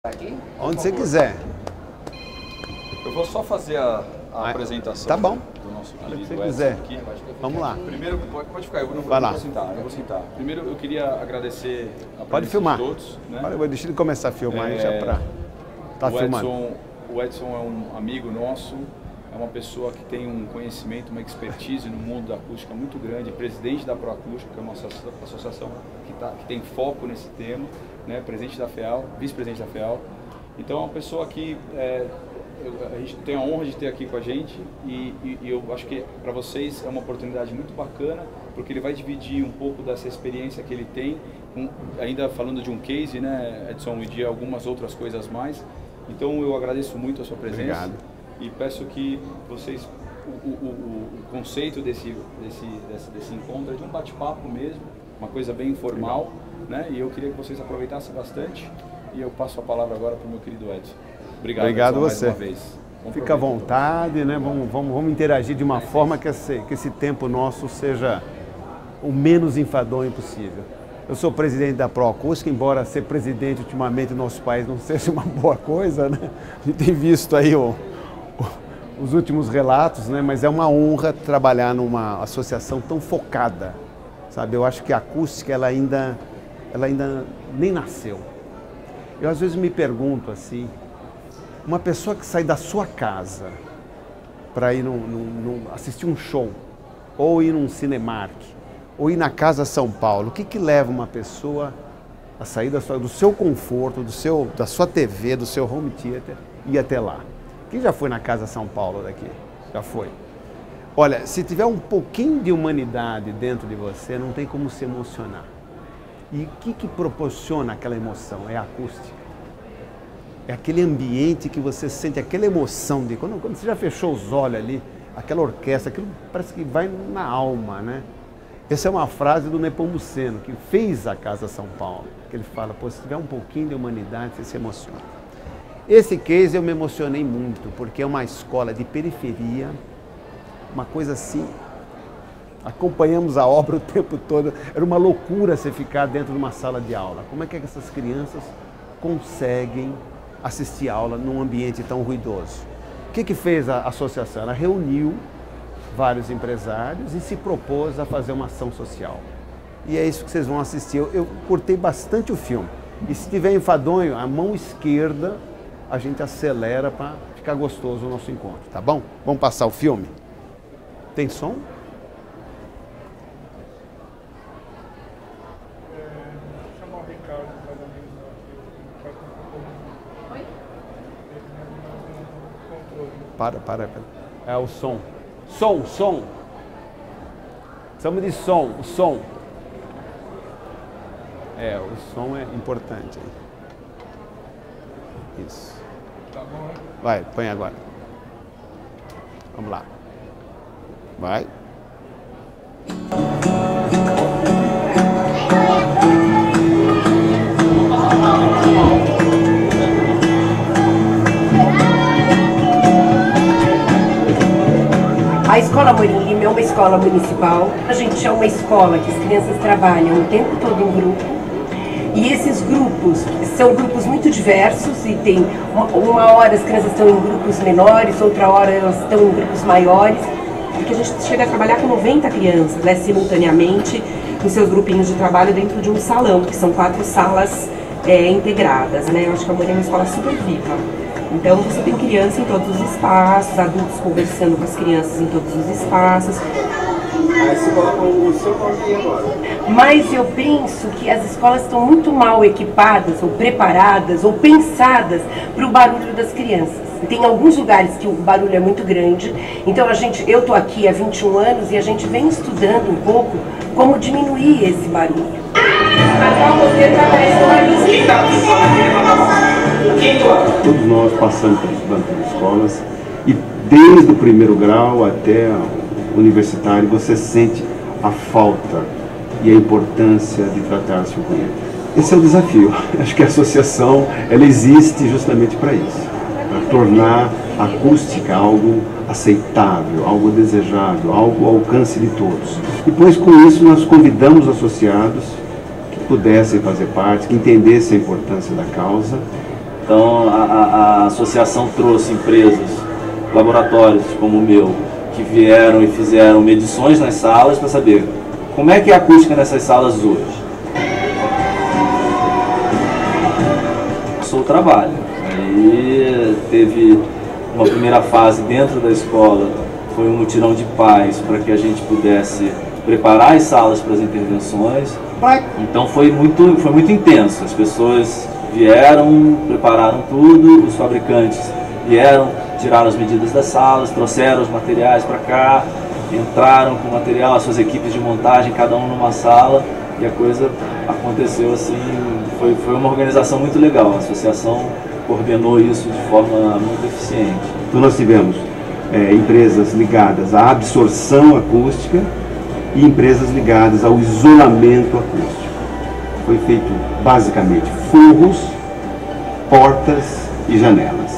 Aqui? Onde você quiser. Eu vou só fazer a apresentação. Tá bom. Do nosso Onde querido você Edson quiser. aqui. Vamos lá. Primeiro, pode ficar, eu Vai lá. vou sentar. Primeiro, eu queria agradecer a Pode presença filmar. de todos. Né? Deixa ele começar a filmar aí já pra... Tá filmando. O Edson é um amigo nosso, é uma pessoa que tem um conhecimento, uma expertise no mundo da acústica muito grande, presidente da Proacústica, que é uma associação que tem foco nesse tema, né? Presidente da FEAL, vice-presidente da FEAL. Então é uma pessoa que a gente tem a honra de ter aqui com a gente e eu acho que para vocês é uma oportunidade muito bacana, porque ele vai dividir um pouco dessa experiência que ele tem, ainda falando de um case, né, Edson, e de algumas outras coisas mais. Então eu agradeço muito a sua presença. Obrigado. E peço que vocês, o conceito desse encontro é de um bate-papo mesmo, uma coisa bem informal, né? E eu queria que vocês aproveitassem bastante. E eu passo a palavra agora para o meu querido Edson. Obrigado Edson, você. Mais uma vez. Fica à vontade, né? Vamos interagir de uma forma que esse tempo nosso seja o menos enfadonho possível. Eu sou presidente da Proacústica, embora ser presidente ultimamente no nosso país não seja uma boa coisa, né? A gente tem visto aí os últimos relatos, né? Mas é uma honra trabalhar numa associação tão focada, sabe? Eu acho que a acústica ela ainda nem nasceu. Eu às vezes me pergunto assim, uma pessoa que sai da sua casa para ir assistir um show, ou ir num Cinemark, ou ir na Casa São Paulo, o que leva uma pessoa a sair do seu conforto, da sua TV, do seu home theater e ir até lá? Quem já foi na Casa São Paulo daqui? Já foi. Olha, se tiver um pouquinho de humanidade dentro de você, não tem como se emocionar. E o que proporciona aquela emoção? É a acústica. É aquele ambiente que você sente, aquela emoção de... Quando você já fechou os olhos ali, aquela orquestra, aquilo parece que vai na alma, né? Essa é uma frase do Nepomuceno, que fez a Casa São Paulo. Que ele fala, pô, se tiver um pouquinho de humanidade, você se emociona. Esse case eu me emocionei muito, porque é uma escola de periferia, uma coisa assim... Acompanhamos a obra o tempo todo, era uma loucura você ficar dentro de uma sala de aula. Como é que essas crianças conseguem assistir aula num ambiente tão ruidoso? O que fez a associação? Ela reuniu vários empresários e se propôs a fazer uma ação social. E é isso que vocês vão assistir. Eu curtei bastante o filme. E se tiver enfadonho, a mão esquerda, a gente acelera para ficar gostoso o nosso encontro, tá bom? Vamos passar o filme? Tem som? Para. É o som. Som. Precisamos de som, o som. O som é importante. Isso. Tá bom, hein? Vai, põe agora. Vamos lá. Vai. A Escola Amorim Lima é uma escola municipal. A gente é uma escola que as crianças trabalham o tempo todo em grupo. E esses grupos são grupos muito diversos e tem uma hora as crianças estão em grupos menores, outra hora elas estão em grupos maiores. Porque a gente chega a trabalhar com 90 crianças, né, simultaneamente, em seus grupinhos de trabalho dentro de um salão, que são 4 salas integradas, né? Eu acho que a Amorim é uma escola super viva. Então você tem criança em todos os espaços, adultos conversando com as crianças em todos os espaços. Aí você coloca o seu nome agora. Mas eu penso que as escolas estão muito mal equipadas, ou preparadas, ou pensadas para o barulho das crianças. Tem alguns lugares que o barulho é muito grande, então eu estou aqui há 21 anos e a gente vem estudando um pouco como diminuir esse barulho. Todos nós passamos por estudando pelas escolas e desde o primeiro grau até o universitário você sente a falta e a importância de tratar-se o ruído. Esse é o desafio. Acho que a associação ela existe justamente para isso, para tornar a acústica algo aceitável, algo desejável, algo ao alcance de todos. Depois com isso nós convidamos associados que pudessem fazer parte, que entendessem a importância da causa Então a associação trouxe empresas, laboratórios como o meu, que vieram e fizeram medições nas salas para saber como é que é a acústica nessas salas hoje. Começou o trabalho. Aí teve uma primeira fase dentro da escola, foi um mutirão de paz para que a gente pudesse preparar as salas para as intervenções. Então foi muito intenso. As pessoas vieram, prepararam tudo, os fabricantes vieram, tiraram as medidas das salas, trouxeram os materiais para cá, entraram com o material, as suas equipes de montagem, cada um numa sala, e a coisa aconteceu assim, foi uma organização muito legal. A associação coordenou isso de forma muito eficiente. Então nós tivemos empresas ligadas à absorção acústica e empresas ligadas ao isolamento acústico. Foi feito basicamente forros, portas e janelas.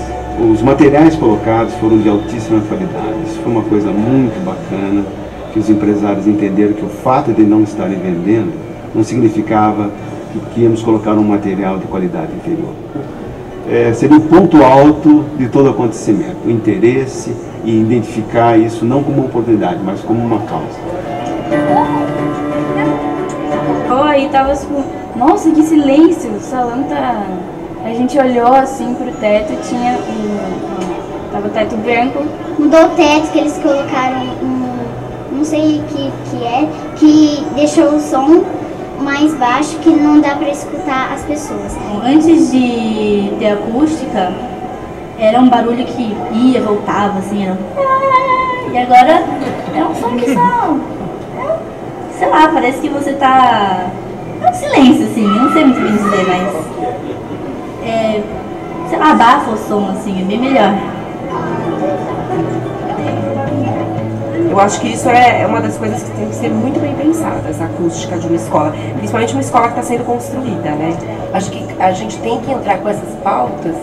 Os materiais colocados foram de altíssima qualidade. Isso foi uma coisa muito bacana, que os empresários entenderam que o fato de não estarem vendendo não significava que íamos colocar um material de qualidade inferior. Seria o ponto alto de todo acontecimento, o interesse e identificar isso não como uma oportunidade, mas como uma causa. Aí tava tipo, nossa, que silêncio, o salão tá... A gente olhou assim pro teto e tinha tava o teto branco. Mudou o teto, que eles colocaram não sei o que é, que deixou o som mais baixo, que não dá pra escutar as pessoas. Antes de ter acústica, era um barulho que ia, voltava, assim, era... E agora é um som que só... Sei lá, parece que você tá... É um silêncio, assim, eu não sei muito bem dizer, mas... sei lá, abafa o som, assim, é bem melhor. Eu acho que isso é uma das coisas que tem que ser muito bem pensadas, a acústica de uma escola, principalmente uma escola que está sendo construída, né? Acho que a gente tem que entrar com essas pautas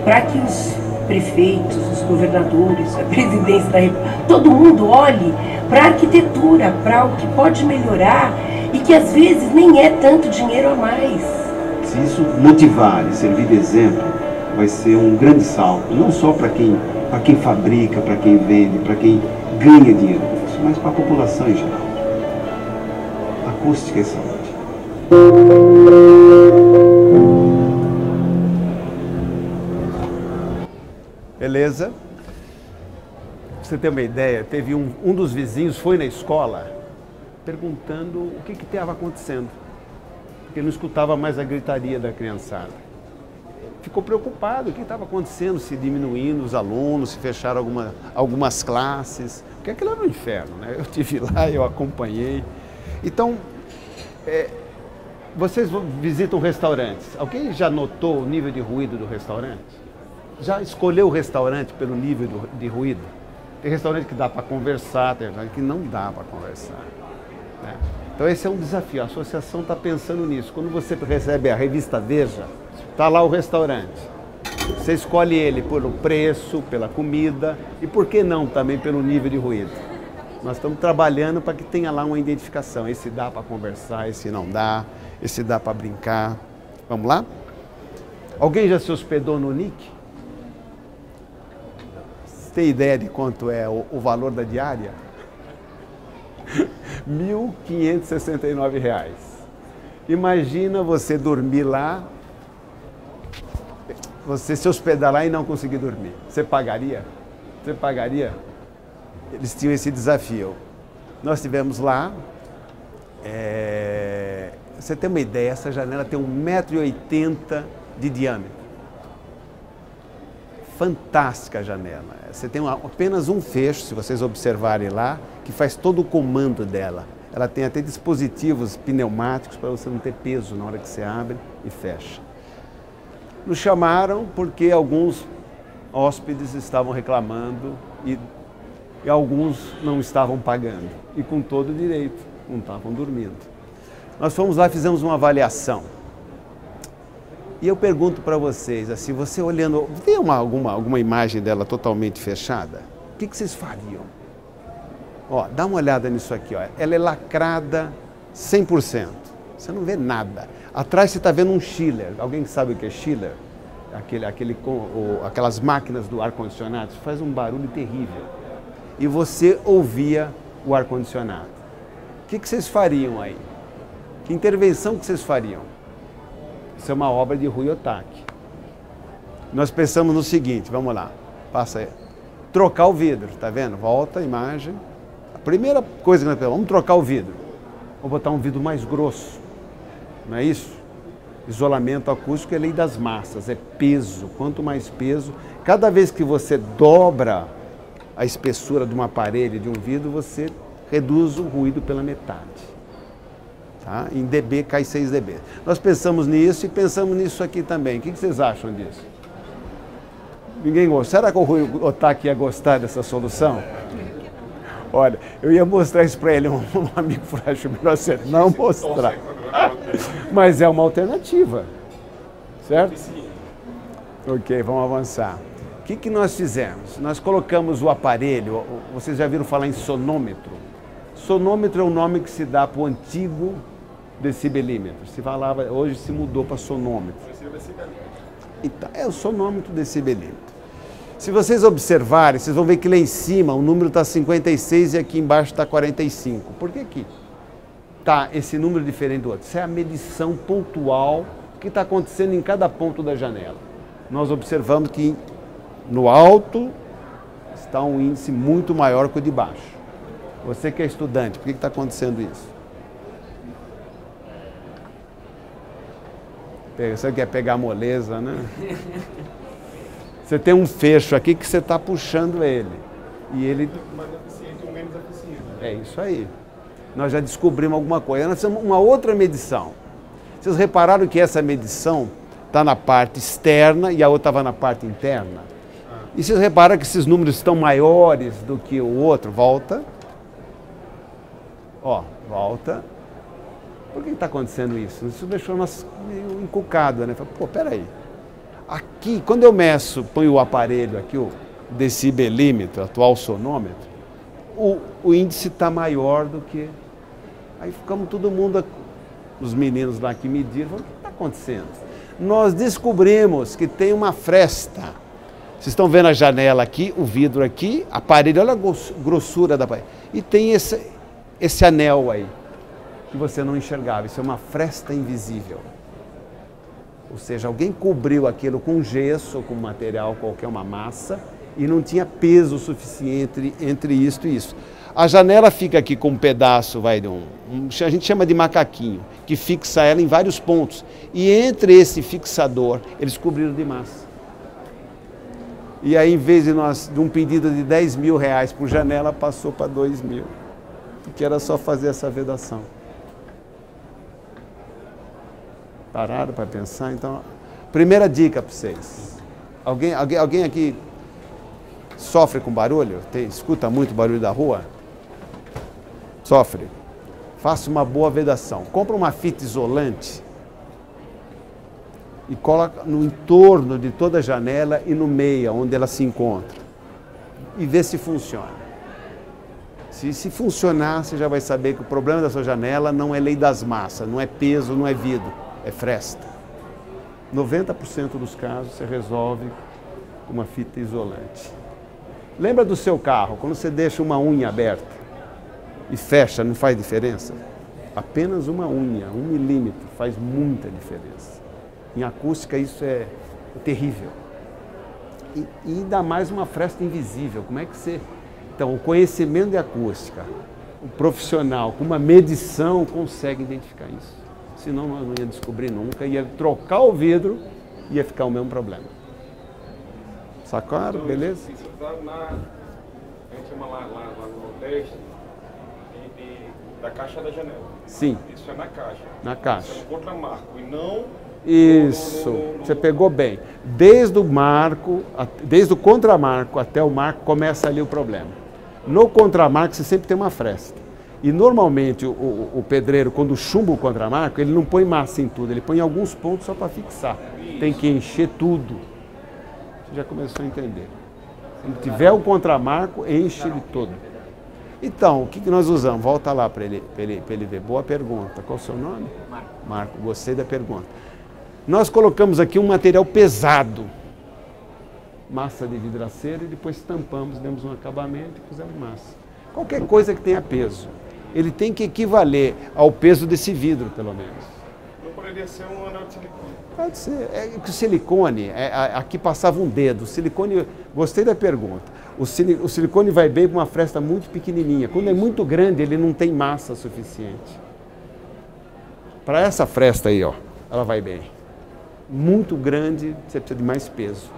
para que os prefeitos, os governadores, a presidência da República, todo mundo olhe para a arquitetura, para o que pode melhorar e que às vezes nem é tanto dinheiro a mais. Se isso motivar e servir de exemplo, vai ser um grande salto, não só para quem fabrica, para quem vende, para quem ganha dinheiro com isso, mas para a população em geral. Acústica é saúde. Beleza? Pra você ter uma ideia, teve um dos vizinhos foi na escola perguntando o que estava acontecendo, porque não escutava mais a gritaria da criançada. Ficou preocupado, o que estava acontecendo, se diminuindo os alunos, se fecharam algumas classes, porque aquilo era um inferno, né? Eu estive lá, eu acompanhei. Então, vocês visitam restaurantes, alguém já notou o nível de ruído do restaurante? Já escolheu o restaurante pelo nível de ruído? Tem restaurante que dá para conversar, tem restaurante que não dá para conversar, né? Então esse é um desafio, a associação está pensando nisso. Quando você recebe a revista Veja, está lá o restaurante. Você escolhe ele pelo preço, pela comida e por que não também pelo nível de ruído. Nós estamos trabalhando para que tenha lá uma identificação. Esse dá para conversar, esse não dá, esse dá para brincar. Vamos lá? Alguém já se hospedou no NIC? Você tem ideia de quanto é o valor da diária? R$ 1.569. Imagina você dormir lá, você se hospedar lá e não conseguir dormir. Você pagaria? Você pagaria? Eles tinham esse desafio. Nós tivemos lá, você tem uma ideia, essa janela tem 1,80 m de diâmetro. Fantástica a janela. Você tem apenas um fecho, se vocês observarem lá, que faz todo o comando dela. Ela tem até dispositivos pneumáticos para você não ter peso na hora que você abre e fecha. Nos chamaram porque alguns hóspedes estavam reclamando e alguns não estavam pagando. E com todo direito, não estavam dormindo. Nós fomos lá e fizemos uma avaliação. E eu pergunto para vocês, assim, você olhando, tem alguma imagem dela totalmente fechada? O que vocês fariam? Ó, dá uma olhada nisso aqui, ó. Ela é lacrada 100%. Você não vê nada. Atrás você está vendo um chiller. Alguém que sabe o que é chiller? aquelas máquinas do ar-condicionado, isso faz um barulho terrível. E você ouvia o ar-condicionado. O que vocês fariam aí? Que intervenção que vocês fariam? Isso é uma obra de Rui Otaki. Nós pensamos no seguinte, vamos lá, passa aí. Trocar o vidro, tá vendo? Volta a imagem. A primeira coisa que nós pensamos, vamos trocar o vidro. Vou botar um vidro mais grosso, não é isso? Isolamento acústico é lei das massas, é peso. Quanto mais peso, cada vez que você dobra a espessura de uma parede, de um vidro, você reduz o ruído pela metade. Tá? Em dB cai 6 dB. Nós pensamos nisso e pensamos nisso aqui também. O que vocês acham disso? Ninguém gosta. Será que o Rui Otaki ia gostar dessa solução? Olha, eu ia mostrar isso para ele, um amigo frágil, melhor você não mostrar. Mas é uma alternativa, certo? Ok, vamos avançar. O que nós fizemos? Nós colocamos o aparelho, vocês já viram falar em sonômetro? Sonômetro é o nome que se dá para o antigo decibelímetro. Se falava, hoje se mudou para sonômetro. Então, é o sonômetro decibelímetro. Se vocês observarem, vocês vão ver que lá em cima o número está 56 e aqui embaixo está 45. Por que aqui está esse número diferente do outro? Isso é a medição pontual que está acontecendo em cada ponto da janela. Nós observamos que no alto está um índice muito maior que o de baixo. Você que é estudante, por que está acontecendo isso? Você quer pegar a moleza, né? Você tem um fecho aqui que você está puxando ele. E ele... mais eficiente ou menos eficiente. É isso aí. Nós já descobrimos alguma coisa. Nós temos uma outra medição. Vocês repararam que essa medição está na parte externa e a outra estava na parte interna? E vocês repararam que esses números estão maiores do que o outro? Volta. Ó, volta. Por que está acontecendo isso? Isso deixou nós meio encucado, né? Pô, peraí. Aqui, quando eu meço, ponho o aparelho aqui, o decibelímetro, atual sonômetro, o índice está maior do que... Aí ficamos todo mundo, os meninos lá que mediram, falaram, o que está acontecendo? Nós descobrimos que tem uma fresta. Vocês estão vendo a janela aqui, o vidro aqui, aparelho, olha a grossura da parede. E tem esse anel aí, que você não enxergava. Isso é uma fresta invisível. Ou seja, alguém cobriu aquilo com gesso ou com material qualquer, uma massa, e não tinha peso suficiente entre isto e isso. A janela fica aqui com um pedaço, a gente chama de macaquinho, que fixa ela em vários pontos. E entre esse fixador, eles cobriram de massa. E aí, em vez de um pedido de 10 mil reais por janela, passou para 2 mil. Porque era só fazer essa vedação. Pararam para pensar? Então, primeira dica para vocês. Alguém aqui sofre com barulho? Escuta muito barulho da rua? Sofre? Faça uma boa vedação. Compra uma fita isolante e coloca no entorno de toda a janela e no meio, onde ela se encontra. E vê se funciona. Se funcionar, você já vai saber que o problema da sua janela não é lei das massas, não é peso, não é vidro, é fresta. 90% dos casos você resolve com uma fita isolante. Lembra do seu carro, quando você deixa uma unha aberta e fecha, não faz diferença? Apenas uma unha, 1 milímetro, faz muita diferença. Em acústica isso é terrível. E ainda mais uma fresta invisível. Como é que você... Então, o conhecimento de acústica, o profissional com uma medição consegue identificar isso. Senão nós não ia descobrir nunca, ia trocar o vidro e ia ficar o mesmo problema. Sacaram? Beleza? Isso está a gente chama lá no Nordeste da caixa da janela. Sim. Isso é na caixa. Na caixa. Isso é no contramarco e não... Isso, você pegou bem. Desde o contramarco até o marco começa ali o problema. No contramarco você sempre tem uma fresta. E normalmente o pedreiro, quando chumba o contramarco, ele não põe massa em tudo, ele põe alguns pontos só para fixar. Tem que encher tudo. Você já começou a entender. Se tiver o contramarco, enche ele todo. Então, o que nós usamos? Volta lá para ele ver. Boa pergunta. Qual o seu nome? Marco. Marco, gostei da pergunta. Nós colocamos aqui um material pesado, massa de vidraceiro, e depois tampamos, demos um acabamento e pusemos massa. Qualquer coisa que tenha peso, ele tem que equivaler ao peso desse vidro, pelo menos. Não poderia ser um anel de silicone? Pode ser. É que o silicone, aqui passava um dedo. O silicone, gostei da pergunta. O silicone vai bem para uma fresta muito pequenininha. Quando é muito grande, ele não tem massa suficiente. Para essa fresta aí, ó, ela vai bem. Muito grande, você precisa de mais peso.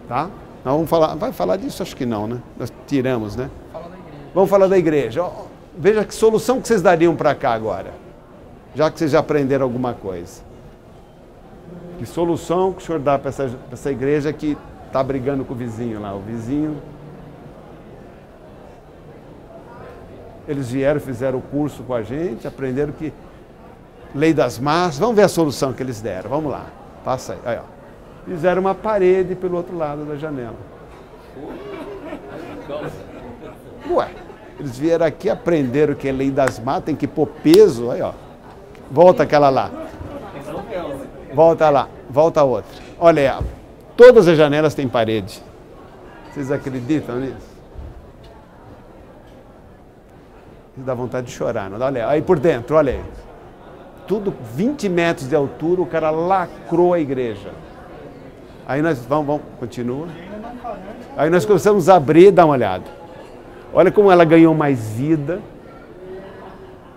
Tá? Nós vamos falar, vai falar disso? Acho que não, né? Nós tiramos, né? Vamos falar da igreja. Ó, veja que solução que vocês dariam para cá agora, já que vocês já aprenderam alguma coisa. Que solução que o senhor dá para essa igreja que está brigando com o vizinho lá? O vizinho... Eles vieram, fizeram o curso com a gente, aprenderam que... Lei das massas, vamos ver a solução que eles deram, vamos lá. Passa aí, aí ó. Fizeram uma parede pelo outro lado da janela. Ué, eles vieram aqui, aprenderam que é lei das massas, tem que pôr peso, aí ó. Volta aquela lá. Volta lá, volta a outra. Olha aí, todas as janelas têm parede. Vocês acreditam nisso? Dá vontade de chorar, não dá? Olha aí por dentro, olha aí. Tudo 20 metros de altura, o cara lacrou a igreja. Aí nós, vamos, continua. Aí nós começamos a abrir, dá uma olhada. Olha como ela ganhou mais vida.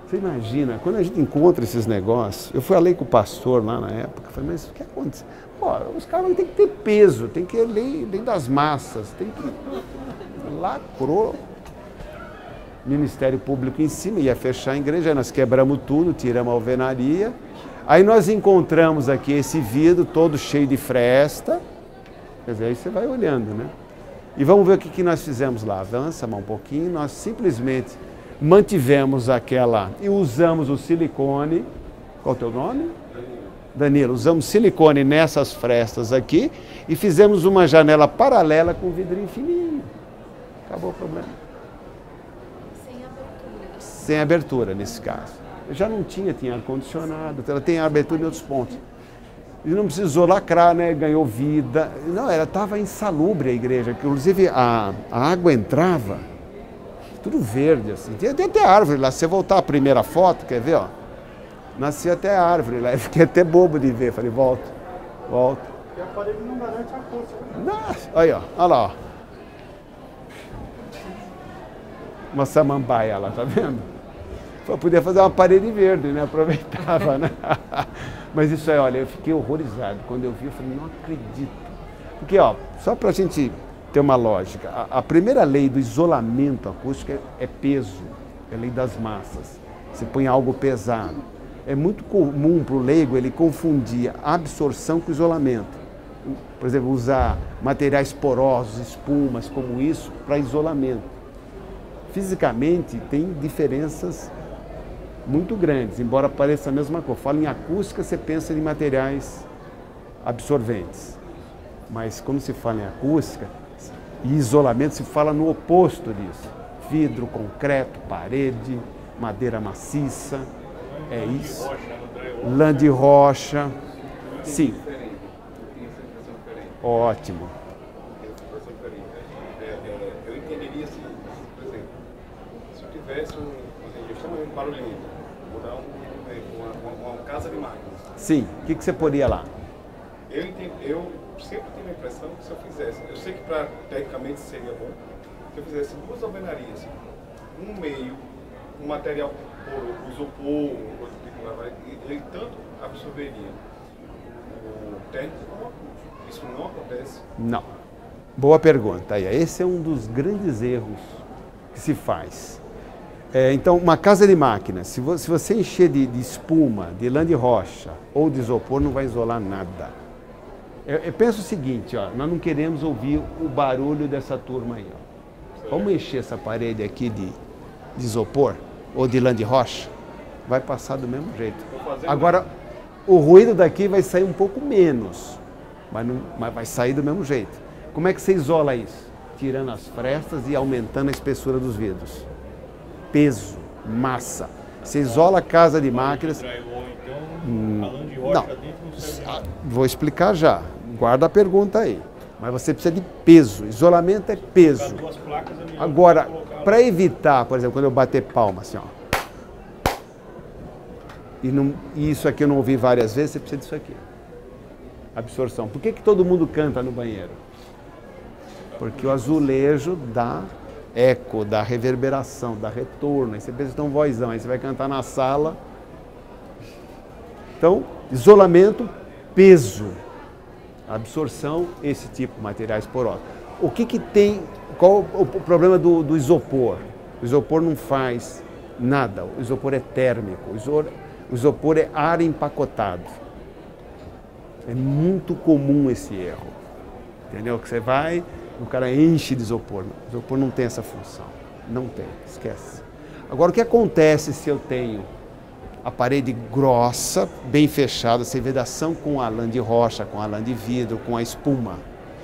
Você imagina, quando a gente encontra esses negócios, eu falei com o pastor lá na época, falei, mas o que aconteceu? Pô, os caras têm que ter peso, tem que ir lei das massas, tem que... Lacrou. Ministério Público em cima, ia fechar a igreja, aí nós quebramos tudo, tiramos a alvenaria. Aí nós encontramos aqui esse vidro todo cheio de fresta. Quer dizer, aí você vai olhando, né? E vamos ver o que nós fizemos lá. Avança mais um pouquinho, nós simplesmente mantivemos aquela e usamos o silicone. Qual é o teu nome? Danilo. Usamos silicone nessas frestas aqui e fizemos uma janela paralela com vidrinho fininho. Acabou o problema. Sem abertura nesse caso. Já não tinha ar-condicionado, ela tem abertura em outros pontos. E não precisou lacrar, né? Ganhou vida. Não, ela estava insalubre a igreja, que inclusive a água entrava, tudo verde assim. Tem até árvore lá, se você voltar à primeira foto, quer ver, ó? Nascia até a árvore lá, eu fiquei até bobo de ver, falei, volta. E a parede não garante a acústica. Olha, ó, olha lá, ó. Uma samambaia lá, tá vendo? Podia fazer uma parede verde, né? Aproveitava, né? Mas isso aí, olha, eu fiquei horrorizado. Quando eu vi, eu falei, não acredito. Porque, ó, só para a gente ter uma lógica, a primeira lei do isolamento acústico é peso, é a lei das massas. Você põe algo pesado. É muito comum para o leigo ele confundir a absorção com o isolamento. Por exemplo, usar materiais porosos, espumas, como isso, para isolamento. Fisicamente, tem diferenças muito grandes, embora pareça a mesma coisa. Fala em acústica, você pensa em materiais absorventes. Mas quando se fala em acústica e isolamento, se fala no oposto disso. Vidro, concreto, parede, madeira maciça, é isso. Lã de rocha. Sim. Ótimo. Eu entenderia assim, por exemplo, se eu tivesse um barulhinho, vou dar uma casa de máquinas. Sim, o que você poria lá? Eu sempre tive a impressão que se eu fizesse, eu sei que tecnicamente seria bom, se eu fizesse duas alvenarias, um meio, um material por isopor, coisa que ele tanto absorveria o térmico como o acústico. Isso não acontece? Não. Boa pergunta. Aí, esse é um dos grandes erros que se faz. Então, uma casa de máquina, se você encher de espuma, de lã de rocha ou de isopor, não vai isolar nada. Eu penso o seguinte, ó, nós não queremos ouvir o barulho dessa turma aí. Ó. Vamos encher essa parede aqui de isopor ou de lã de rocha, vai passar do mesmo jeito. Agora, o ruído daqui vai sair um pouco menos, mas vai sair do mesmo jeito. Como é que você isola isso? Tirando as frestas e aumentando a espessura dos vidros. Peso, massa. Você isola a casa de máquinas. Então, a lã de rocha dentro Vou explicar já. Guarda a pergunta aí. Mas você precisa de peso. Isolamento é peso. Agora, para evitar, por exemplo, quando eu bater palma, assim, ó. E isso aqui eu não ouvi várias vezes, você precisa disso aqui. Absorção. Por que todo mundo canta no banheiro? Porque o azulejo dá eco, dá reverberação, dá retorno. Aí você pensa que tem um vozão, aí você vai cantar na sala. Então, isolamento, peso. Absorção, esse tipo de materiais porosos. O que tem, qual o problema do isopor? O isopor não faz nada, o isopor é térmico, o isopor é ar empacotado. É muito comum esse erro, entendeu? Que você vai, o cara enche de isopor. O isopor não tem essa função, não tem, esquece. Agora, o que acontece se eu tenho a parede grossa, bem fechada, sem vedação, com a lã de rocha, com a lã de vidro, com a espuma?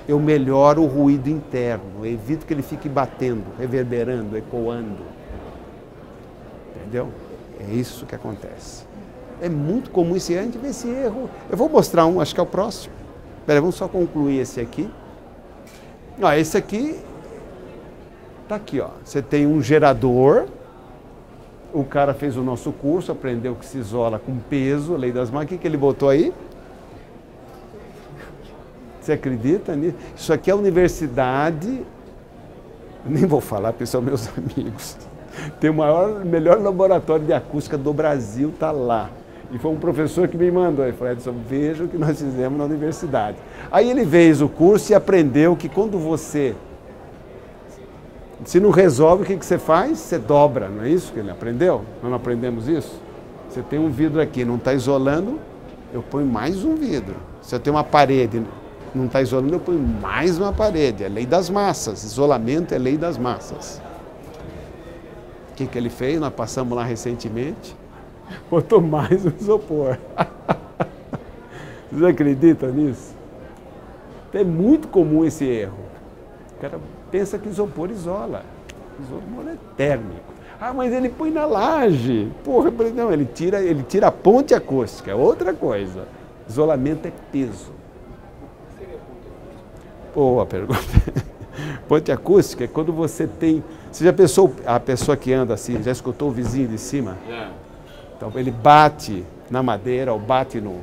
Eu melhoro o ruído interno, eu evito que ele fique batendo, reverberando, ecoando. Entendeu? É isso que acontece. É muito comum esse erro, a gente vê esse erro. Eu vou mostrar um, acho que é o próximo. Espera, vamos só concluir esse aqui. Ó, esse aqui tá aqui, ó. Você tem um gerador. O cara fez o nosso curso, aprendeu que se isola com peso, lei das máquinas. O que ele botou aí? Você acredita nisso? Isso aqui é a universidade, nem vou falar, porque são meus amigos. Tem o melhor laboratório de acústica do Brasil, está lá. E foi um professor que me mandou. Ele falou, Edson, veja o que nós fizemos na universidade. Aí ele fez o curso e aprendeu que quando você... Se não resolve, o que você faz? Você dobra, não é isso que ele aprendeu? Nós não aprendemos isso? Você tem um vidro aqui, não está isolando, eu ponho mais um vidro. Se eu tenho uma parede, não está isolando, eu ponho mais uma parede. É lei das massas, isolamento é lei das massas. O que ele fez? Nós passamos lá recentemente, botou mais um isopor. Vocês acreditam nisso? É muito comum esse erro. O cara pensa que isopor isola. Isopor é térmico. Ah, mas ele põe na laje. Porra, não, ele tira a ponte acústica, é outra coisa. Isolamento é peso. Boa pergunta. Ponte acústica é quando você tem... Você já pensou, a pessoa que anda assim, já escutou o vizinho de cima? Então ele bate na madeira ou bate no...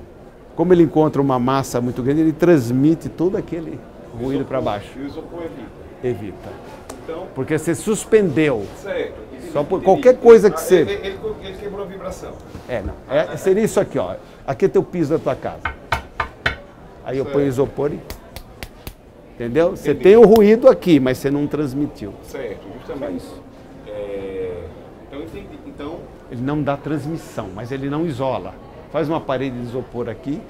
Como ele encontra uma massa muito grande, ele transmite todo aquele ruído para baixo. E o isopor evita. Então, porque você suspendeu. Certo. Só por qualquer coisa que você... Ele quebrou a vibração. Não. Seria isso aqui, ó. Aqui é teu piso da tua casa. Aí eu ponho isopor e... Entendeu? Você tem o ruído aqui, mas você não transmitiu. Certo, justamente. Isso. Então, entendi. Então... Ele não dá transmissão, mas ele não isola. Faz uma parede de isopor aqui,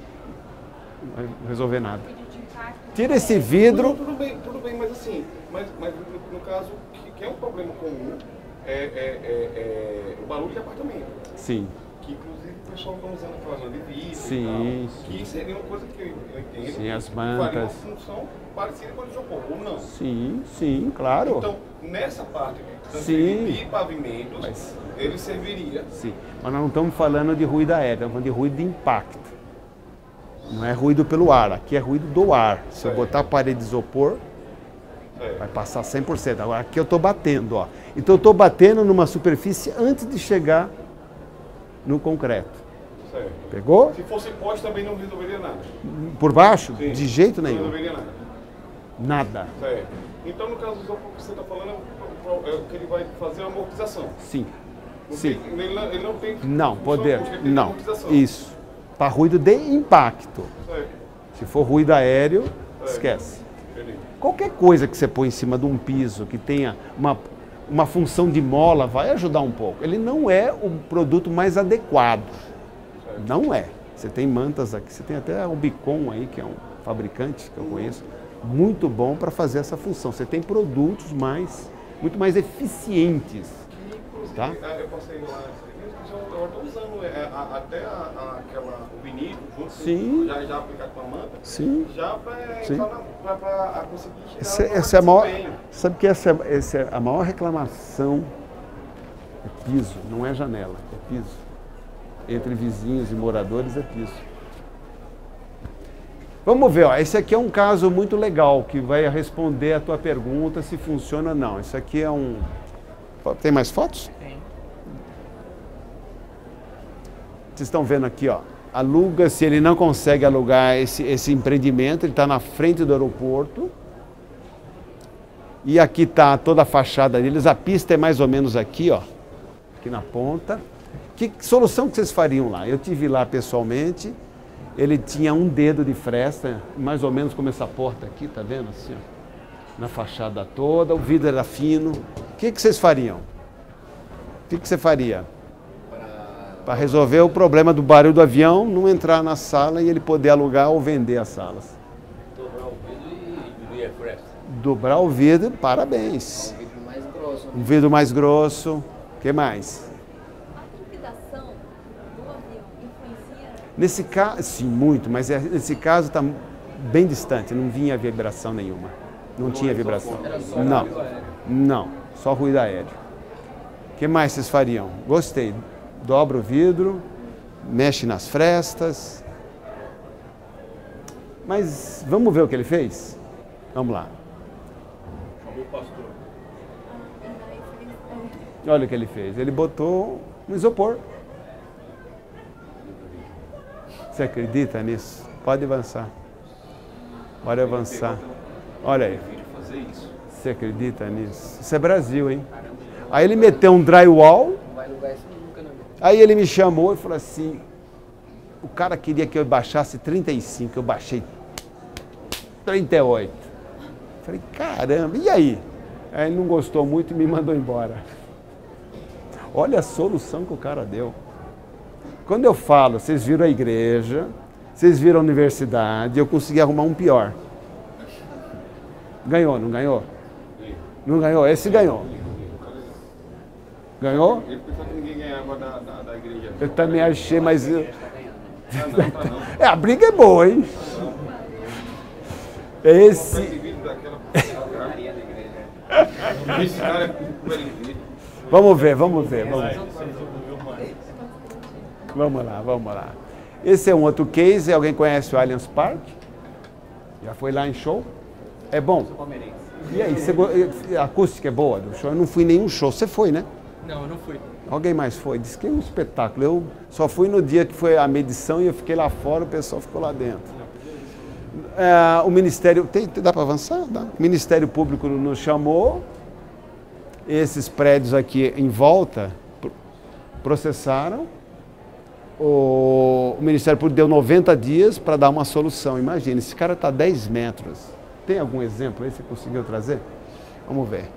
não vai resolver nada. Tira esse vidro... Tudo bem, mas assim, mas no caso, que é um problema comum, o barulho de apartamento. Sim. Que inclusive o pessoal está usando aquela lã de vidro. Sim, e tal, que seria uma coisa que eu entendo. Sim, as faria uma mantas. função parecida com a de isopor, ou não? Sim, claro. Então, nessa parte Sim. de pavimentos, ele serviria. Sim, mas nós não estamos falando de ruído aéreo, estamos falando de ruído de impacto. Não é ruído pelo ar, aqui é ruído do ar. Se eu botar a parede de isopor, vai passar 100%. Agora aqui eu estou batendo, ó. Então eu estou batendo numa superfície antes de chegar no concreto. Certo. Pegou? Se fosse pós também não resolveria nada. Por baixo? Sim. De jeito nenhum. Não resolveria nada. Nada. Certo. Então no caso do isopor que você está falando é o que ele vai fazer a amortização. Sim. Sim. Ele não tem... Não, poder. Não. Amortização. Isso. Para ruído de impacto. Certo. Se for ruído aéreo, esquece. Entendi. Qualquer coisa que você põe em cima de um piso, que tenha uma função de mola, vai ajudar um pouco. Ele não é o produto mais adequado. Certo. Não é. Você tem mantas aqui, você tem até o Bicon aí, que é um fabricante que eu conheço, muito bom para fazer essa função. Você tem produtos muito mais eficientes. Tá? Eu passei lá, eu estou usando até o vinil junto. Sim. Já aplicado com a manta. Sim. Já para conseguir chegar essa é a maior, sabe que essa é a maior reclamação? É piso, não é janela, é piso. Entre vizinhos e moradores é piso. Vamos ver, ó, esse aqui é um caso muito legal, que vai responder a tua pergunta se funciona ou não. Isso aqui é um... Tem mais fotos? Tem. Vocês estão vendo aqui, ó. Aluga-se, ele não consegue alugar esse empreendimento, ele está na frente do aeroporto. E aqui está toda a fachada deles, a pista é mais ou menos aqui, ó. Aqui na ponta. Que solução que vocês fariam lá? Eu tive lá pessoalmente, ele tinha um dedo de fresta, mais ou menos como essa porta aqui, tá vendo? Assim, ó. Na fachada toda, o vidro era fino. O que vocês fariam? O que você faria? Para resolver o problema do barulho do avião, não entrar na sala e ele poder alugar ou vender as salas. Dobrar o vidro e diminuir a fresta. Dobrar o vidro, parabéns. Um vidro mais grosso. Um vidro mais grosso. O que mais? A trepidação do avião influencia? Nesse caso, sim, muito, mas nesse caso está bem distante, não vinha vibração nenhuma. Não tinha vibração. Não, não, só ruído aéreo. O que mais vocês fariam? Gostei. Dobra o vidro, mexe nas frestas. Mas vamos ver o que ele fez? Vamos lá. Chamou o pastor. Olha o que ele fez. Ele botou um isopor. Você acredita nisso? Pode avançar. Pode avançar. Olha aí. Você acredita nisso? Isso é Brasil, hein? Aí ele meteu um drywall. Aí ele me chamou e falou assim, o cara queria que eu baixasse 35, eu baixei 38. Falei, caramba, e aí? Aí ele não gostou muito e me mandou embora. Olha a solução que o cara deu. Quando eu falo, vocês viram a igreja, vocês viram a universidade, eu consegui arrumar um pior. Ganhou, não ganhou? Não ganhou, esse ganhou. Ganhou? Ele pensou que ninguém ganhava da igreja. Eu também achei, mas... a briga é boa, hein? Esse... Vamos ver. Vamos lá. Esse é um outro case. Alguém conhece o Allianz Parque? Já foi lá em show? É bom? E aí, a acústica é boa do show? Eu não fui em nenhum show. Você foi, né? Não, eu não fui. Alguém mais foi? Disse que é um espetáculo. Eu só fui no dia que foi a medição e eu fiquei lá fora, o pessoal ficou lá dentro. O Ministério... Dá para avançar? Dá. O Ministério Público nos chamou. Esses prédios aqui em volta processaram. O Ministério Público deu 90 dias para dar uma solução. Imagina, esse cara está a 10 metros. Tem algum exemplo aí que você conseguiu trazer? Vamos ver.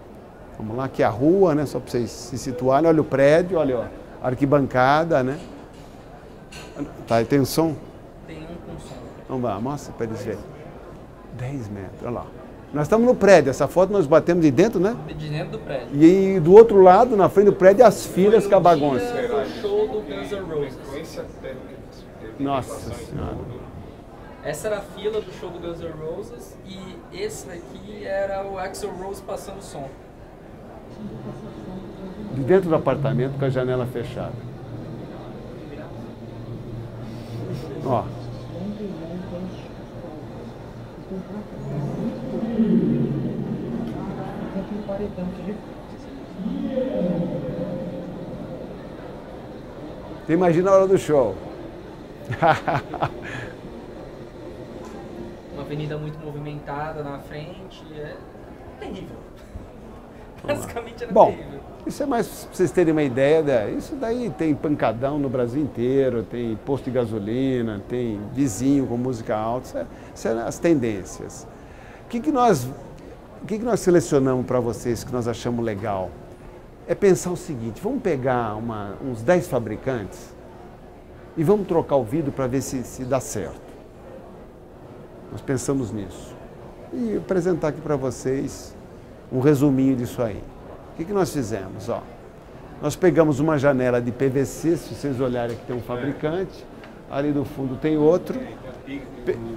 Vamos lá, aqui é a rua, né? Só para vocês se situarem. Olha o prédio, olha ó, a arquibancada, né? Tá, e tem um som? Tem um com som. Vamos lá, mostra para eles verem. 10 metros, olha lá. Nós estamos no prédio, essa foto nós batemos de dentro, né? De dentro do prédio. E do outro lado, na frente do prédio, as filas com a bagunça. Foi o show do Guns N' Roses. Nossa Senhora. Essa era a fila do show do Guns N' Roses e esse daqui era o Axl Rose passando som. De dentro do apartamento com a janela fechada. Ó. Você imagina a hora do show. Uma avenida muito movimentada na frente, é terrível. Basicamente era terrível. Isso é mais para vocês terem uma ideia, isso daí tem pancadão no Brasil inteiro, tem posto de gasolina, tem vizinho com música alta, isso são as tendências. O que nós selecionamos para vocês que nós achamos legal? É pensar o seguinte, vamos pegar uns 10 fabricantes e vamos trocar o vidro para ver se dá certo. Nós pensamos nisso. E apresentar aqui para vocês um resuminho disso aí. O que nós fizemos? Ó, nós pegamos uma janela de PVC, se vocês olharem aqui tem um fabricante, ali do fundo tem outro.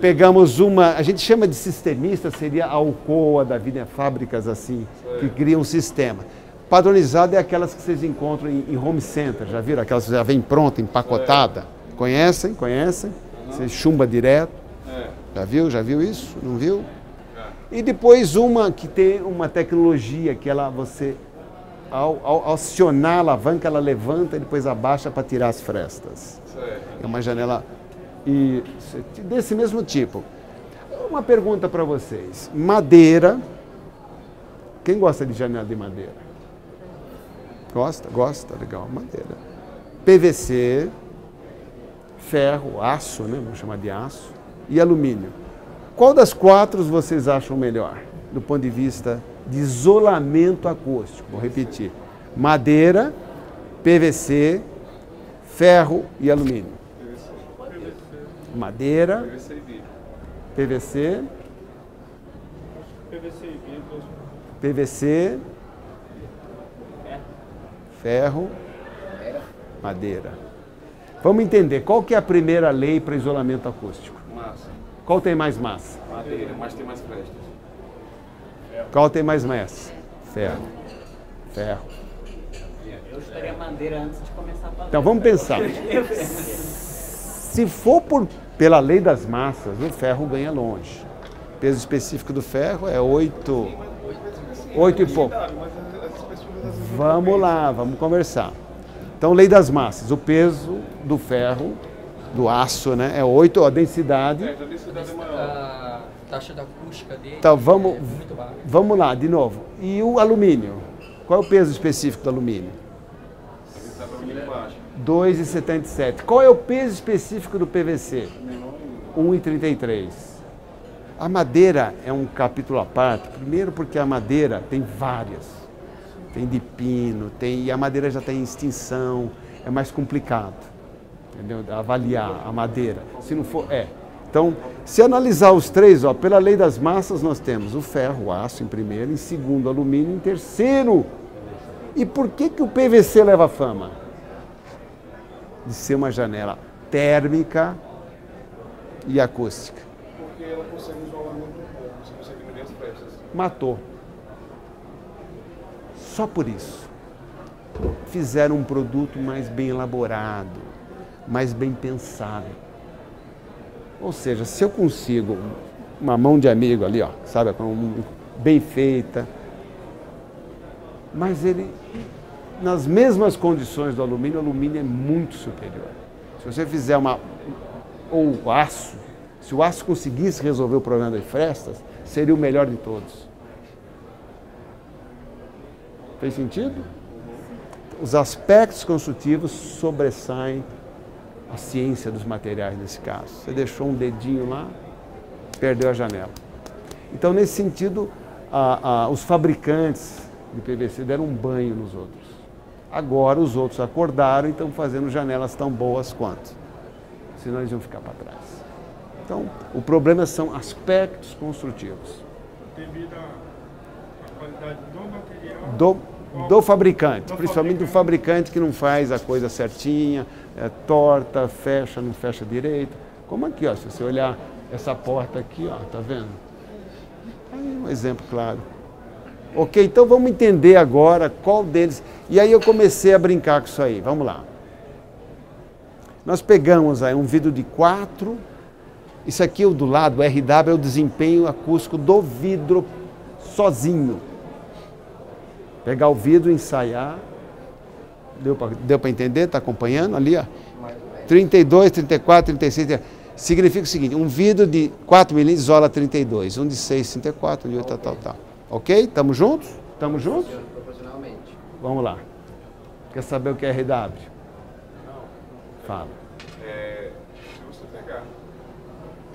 Pegamos a gente chama de sistemista, seria a Alcoa da vida, fábricas assim, que criam um sistema. Padronizado é aquelas que vocês encontram em home center, já viram? Aquelas que já vem pronta, empacotada. Conhecem? Você chumba direto. Já viu isso? Não viu? E depois uma que tem uma tecnologia que você, ao acionar a alavanca, ela levanta e depois abaixa para tirar as frestas. É uma janela desse mesmo tipo. Uma pergunta para vocês. Madeira. Quem gosta de janela de madeira? Gosta? Legal. Madeira. PVC, ferro, aço, né? Vamos chamar de aço, e alumínio. Qual das quatro vocês acham melhor, do ponto de vista de isolamento acústico? Vou repetir. Madeira, PVC, ferro e alumínio. Madeira, PVC, PVC, ferro, madeira. Vamos entender, qual que é a primeira lei para isolamento acústico? Massa. Qual tem mais massa? Madeira, mas tem mais frestas. Qual tem mais massa? Ferro. Eu estaria madeira antes de começar a fazer. Então vamos pensar. Se for pela lei das massas, o ferro ganha longe. O peso específico do ferro é 8 e pouco. Vamos lá, vamos conversar. Então, lei das massas, o peso do ferro, do aço, né, é 8, a densidade. A taxa da acústica dele então, é muito baixa. Vamos lá, de novo. E o alumínio? Qual é o peso específico do alumínio? 2,77. Qual é o peso específico do PVC? 1,33. A madeira é um capítulo à parte, primeiro porque a madeira tem várias. Tem de pino, e a madeira já está em extinção, é mais complicado, entendeu? Avaliar a madeira, se não for, Então, se analisar os três, pela lei das massas nós temos o ferro, o aço em primeiro, em segundo o alumínio, em terceiro. E por que o PVC leva fama? De ser uma janela térmica e acústica. Porque ela consegue isolar muito pouco, você consegue medir as frestas. Matou. Só por isso. Fizeram um produto mais bem elaborado, mais bem pensado. Ou seja, se eu consigo uma mão de amigo ali, sabe, bem feita, mas ele, nas mesmas condições do alumínio, o alumínio é muito superior. Se você fizer ou o aço, se o aço conseguisse resolver o problema das frestas, seria o melhor de todos. Fez sentido? Os aspectos construtivos sobressaem a ciência dos materiais nesse caso. Você deixou um dedinho lá, perdeu a janela. Então, nesse sentido, os fabricantes de PVC deram um banho nos outros. Agora os outros acordaram e estão fazendo janelas tão boas quanto. Senão eles vão ficar para trás. Então, o problema são aspectos construtivos. Devido à qualidade do material? Do fabricante, principalmente do fabricante que não faz a coisa certinha, torta, fecha, não fecha direito. Como aqui, se você olhar essa porta aqui, tá vendo? Aí um exemplo claro. Ok, então vamos entender agora qual deles. E aí eu comecei a brincar com isso aí. Vamos lá. Nós pegamos aí um vidro de 4. Isso aqui, o do lado, o RW, é o desempenho acústico do vidro sozinho. Pegar o vidro, ensaiar. Deu para entender? Está acompanhando ali? 32, 34, 36. Significa o seguinte, um vidro de 4 milímetros isola 32, um de 6, 34, um de 8, tal. Ok? Estamos juntos? Estamos juntos? Proporcionalmente. Vamos lá. Quer saber o que é RW? Não. Fala. Se você pegar,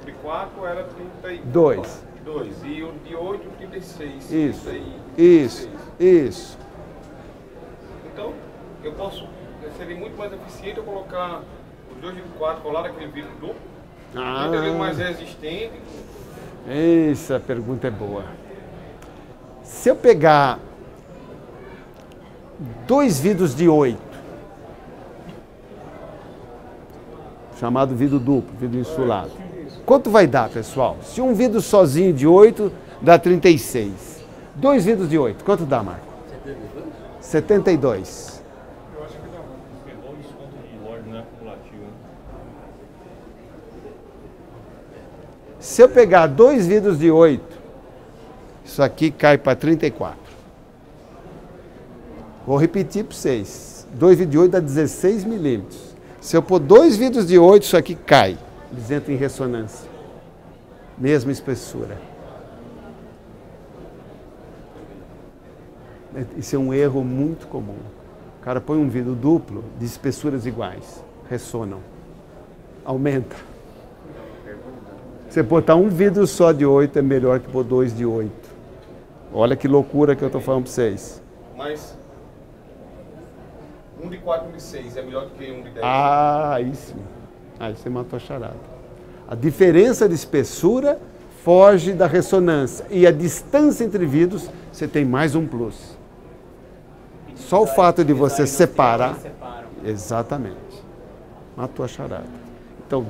o de 4 era 32. 2. E o de 8, 36. Isso. Então, seria muito mais eficiente eu colocar os 2 de 4 colar naquele vidro duplo. Muito mais resistente. Essa pergunta é boa. Se eu pegar 2 vidros de 8, chamado vidro duplo, vidro insulado, quanto vai dar, pessoal? Se um vidro sozinho de 8 dá 36. 2 vidros de 8, quanto dá, Marco? 72. Eu acho que dá. Pegou o desconto de loja, não é acumulativo. Se eu pegar 2 vidros de 8, isso aqui cai para 34. Vou repetir para vocês. 2 vidros de 8 dá 16 milímetros. Se eu pôr 2 vidros de 8, isso aqui cai. Eles entram em ressonância. Mesma espessura. Isso é um erro muito comum. O cara põe um vidro duplo de espessuras iguais. Ressonam. Aumenta. Você botar um vidro só de 8 é melhor que pôr 2 de 8. Olha que loucura que eu estou falando para vocês. Mas um de 4 e um de 6 é melhor do que um de 10? Ah, aí sim. Aí você matou a charada. A diferença de espessura foge da ressonância. E a distância entre vidros, você tem mais um plus. Só o fato de você separar... Exatamente. Matou a charada. Então,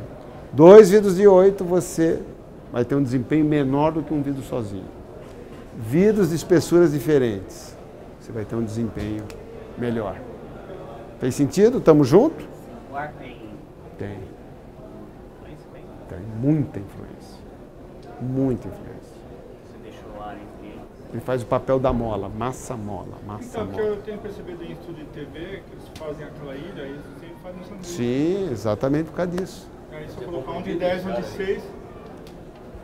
2 vidros de 8, você vai ter um desempenho menor do que um vidro sozinho. Vidros de espessuras diferentes, você vai ter um desempenho melhor. Fez sentido? Estamos juntos? O ar tem. Tem. Tem muita influência. Muita influência. Você deixou o ar entre eles. Ele faz o papel da mola, massa-mola, Então, massa-mola. que eu tenho percebido em estudo de TV, que eles fazem aquela ilha, eles sempre fazem um sanduíche. Sim, exatamente por causa disso. Aí se eu colocar um de 10 e um de 6,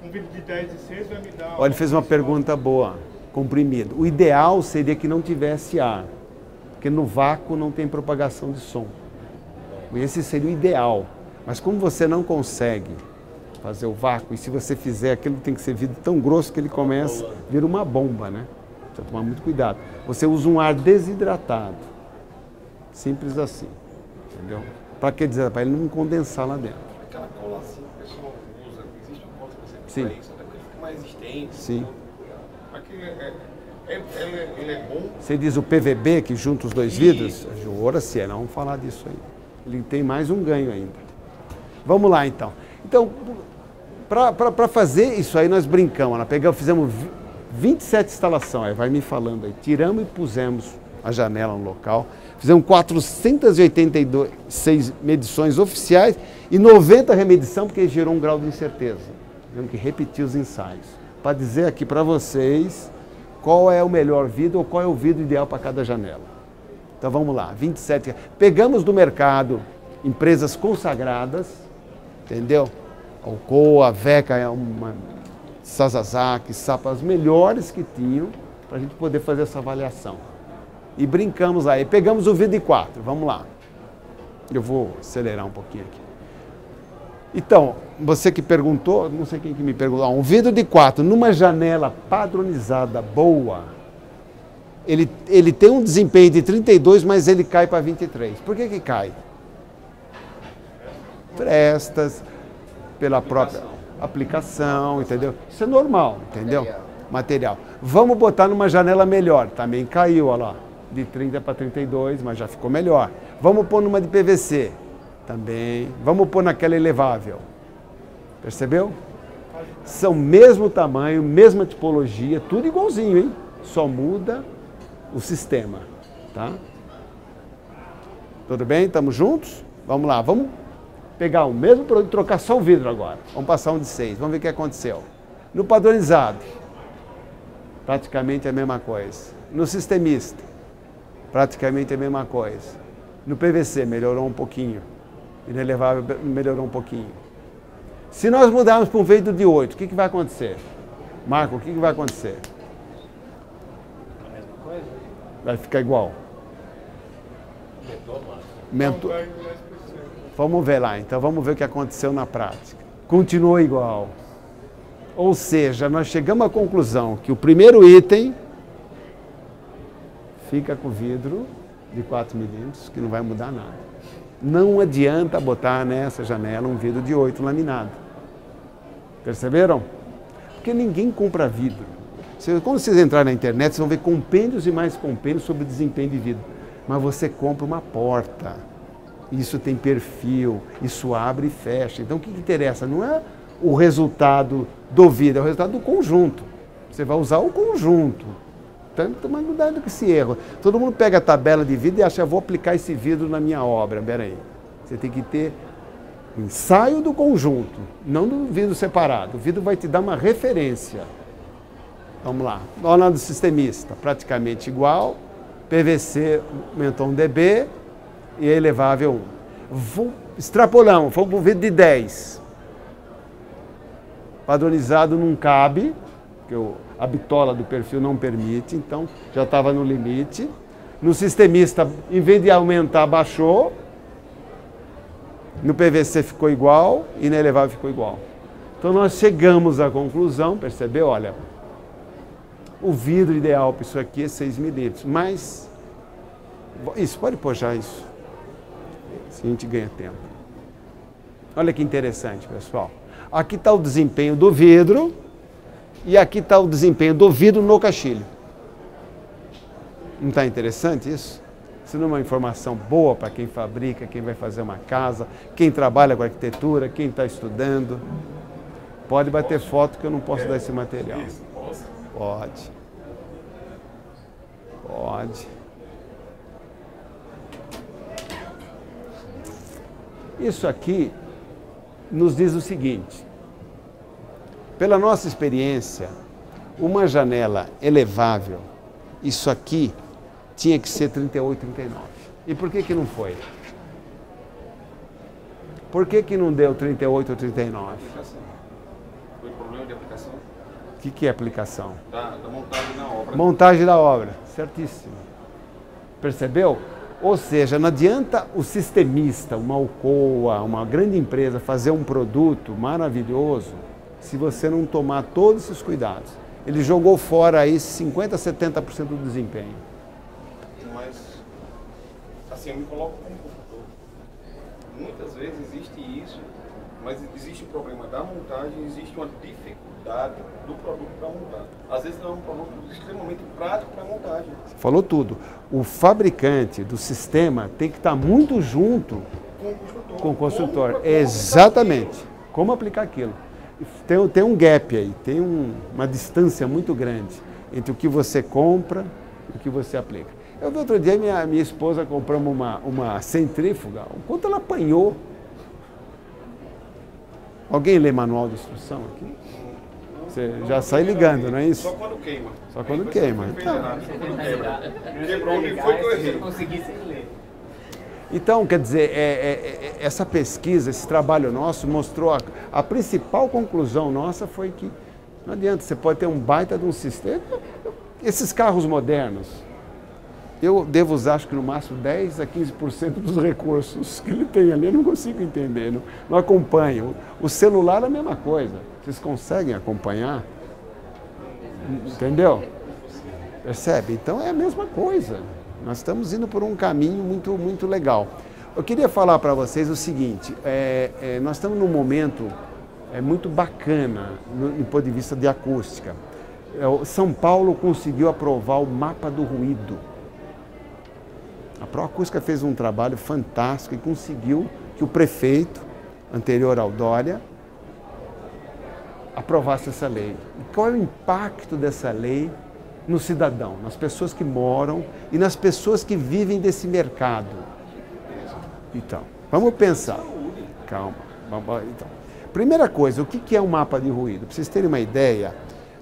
um vídeo de 10 e 6 vai me dar... Olha, ele fez uma pergunta boa, comprimido. O ideal seria que não tivesse ar, porque no vácuo não tem propagação de som. Esse seria o ideal. Mas como você não consegue fazer o vácuo, e se você fizer aquilo, tem que ser vidro tão grosso que ele começa a vir uma bomba, né? Precisa tomar muito cuidado. Você usa um ar desidratado. Simples assim. Entendeu? Para que dizer? Para ele não condensar lá dentro. Aquela cola assim que o pessoal usa, existe uma cola que você Sim. usa isso, até porque ele fica mais resistente. Sim. Aquele ele é bom. Você diz o PVB que junta os dois vidros? Ora se é, não vamos falar disso aí. Ele tem mais um ganho ainda. Vamos lá então. Então, para fazer isso aí nós brincamos, nós fizemos 27 instalações, aí vai me falando aí, tiramos e pusemos a janela no local, fizemos 486 medições oficiais e 90 remedição, porque gerou um grau de incerteza. Tivemos que repetir os ensaios, para dizer aqui para vocês qual é o melhor vidro ou qual é o vidro ideal para cada janela. Então vamos lá, 27. Pegamos do mercado empresas consagradas, entendeu? Alcoa, Veca, Sasazaki, Sapa, as melhores que tinham, para a gente poder fazer essa avaliação. E brincamos aí, pegamos o vidro de 4, vamos lá. Eu vou acelerar um pouquinho aqui. Então, você que perguntou, não sei quem que me perguntou, um vidro de 4 numa janela padronizada, boa, ele tem um desempenho de 32, mas ele cai para 23. Por que cai? Frestas, pela própria aplicação, entendeu? Isso é normal, entendeu? Material. Vamos botar numa janela melhor, também caiu, olha lá, de 30 para 32, mas já ficou melhor. Vamos pôr numa de PVC, também. Vamos pôr naquela elevável. Percebeu? São mesmo tamanho, mesma tipologia, tudo igualzinho, hein? Só muda o sistema, tá? Tudo bem? Estamos juntos? Vamos lá, vamos pegar o mesmo produto e trocar só o vidro agora. Vamos passar um de 6, vamos ver o que aconteceu. No padronizado, praticamente a mesma coisa. No sistemista, praticamente a mesma coisa. No PVC, melhorou um pouquinho. E no elevável, melhorou um pouquinho. Se nós mudarmos para um vidro de 8, o que vai acontecer? Marco, o que vai acontecer? A mesma coisa? Vai ficar igual. Mentor. Vamos ver lá, então vamos ver o que aconteceu na prática. Continuou igual. Ou seja, nós chegamos à conclusão que o primeiro item fica com vidro de 4 milímetros, que não vai mudar nada. Não adianta botar nessa janela um vidro de 8 laminado. Perceberam? Porque ninguém compra vidro. Quando vocês entrarem na internet, vocês vão ver compêndios e mais compêndios sobre o desempenho de vidro. Mas você compra uma porta. Isso tem perfil, isso abre e fecha. Então o que interessa? Não é o resultado do vidro, é o resultado do conjunto. Você vai usar o conjunto. Tanto mais cuidado com esse erro. Todo mundo pega a tabela de vidro e acha, vou aplicar esse vidro na minha obra. Peraí. Você tem que ter Ensaio do conjunto, não do vidro separado. O vidro vai te dar uma referência. Vamos lá. Olha do sistemista, praticamente igual. PVC aumentou 1 dB e é elevável 1. Extrapolamos, fomos para o vidro de 10. Padronizado não cabe, porque a bitola do perfil não permite, então já estava no limite. No sistemista, em vez de aumentar, baixou. No PVC ficou igual e na elevável ficou igual. Então nós chegamos à conclusão, percebeu? Olha, o vidro ideal para isso aqui é 6 milímetros, mas isso, pode pôr já isso, se a gente ganha tempo. Olha que interessante, pessoal. Aqui está o desempenho do vidro e aqui está o desempenho do vidro no caixilho. Não está interessante isso? Isso não é uma informação boa para quem fabrica, quem vai fazer uma casa, quem trabalha com arquitetura, quem está estudando. Pode bater foto que eu não posso dar esse material. Pode. Pode. Isso aqui nos diz o seguinte. Pela nossa experiência, uma janela elevável, isso aqui tinha que ser 38, 39. E por que não foi? Por que não deu 38 ou 39? Foi problema de aplicação? O que é aplicação? Da montagem na obra. Montagem da obra, certíssimo. Percebeu? Ou seja, não adianta o sistemista, uma Alcoa, uma grande empresa fazer um produto maravilhoso se você não tomar todos esses cuidados. Ele jogou fora aí 50%, 70% do desempenho. Mas, assim, eu me coloco como consultor. Muitas vezes existe isso, mas existe o problema da montagem, existe uma dificuldade do produto para montar. Às vezes não é um produto extremamente prático para montagem. Você falou tudo. O fabricante do sistema tem que estar muito junto com o construtor. Exatamente. Como aplicar aquilo. Tem um gap aí, tem uma distância muito grande entre o que você compra e o que você aplica. Eu vi outro dia minha esposa compramos uma centrífuga, o quanto ela apanhou. Alguém lê manual de instrução aqui? Você já sai ligando, não é isso? Só quando queima. Só quando queima. Quebrou onde foi que eu errei. Consegui sem ler. Então, quer dizer, essa pesquisa, esse trabalho nosso mostrou a principal conclusão nossa foi que não adianta, você pode ter um baita de um sistema. Esses carros modernos, eu devo usar acho que no máximo 10 a 15% dos recursos que ele tem ali, eu não consigo entender, não acompanho. O celular é a mesma coisa, vocês conseguem acompanhar? Entendeu? Percebe? Então é a mesma coisa. Nós estamos indo por um caminho muito, muito legal. Eu queria falar para vocês o seguinte, nós estamos num momento muito bacana do ponto de vista de acústica. São Paulo conseguiu aprovar o mapa do ruído. A Proacústica fez um trabalho fantástico e conseguiu que o prefeito, anterior ao Dória, aprovasse essa lei. E qual é o impacto dessa lei no cidadão, nas pessoas que moram e nas pessoas que vivem desse mercado? Então, vamos pensar. Calma. Então, primeira coisa, o que é um mapa de ruído? Para vocês terem uma ideia,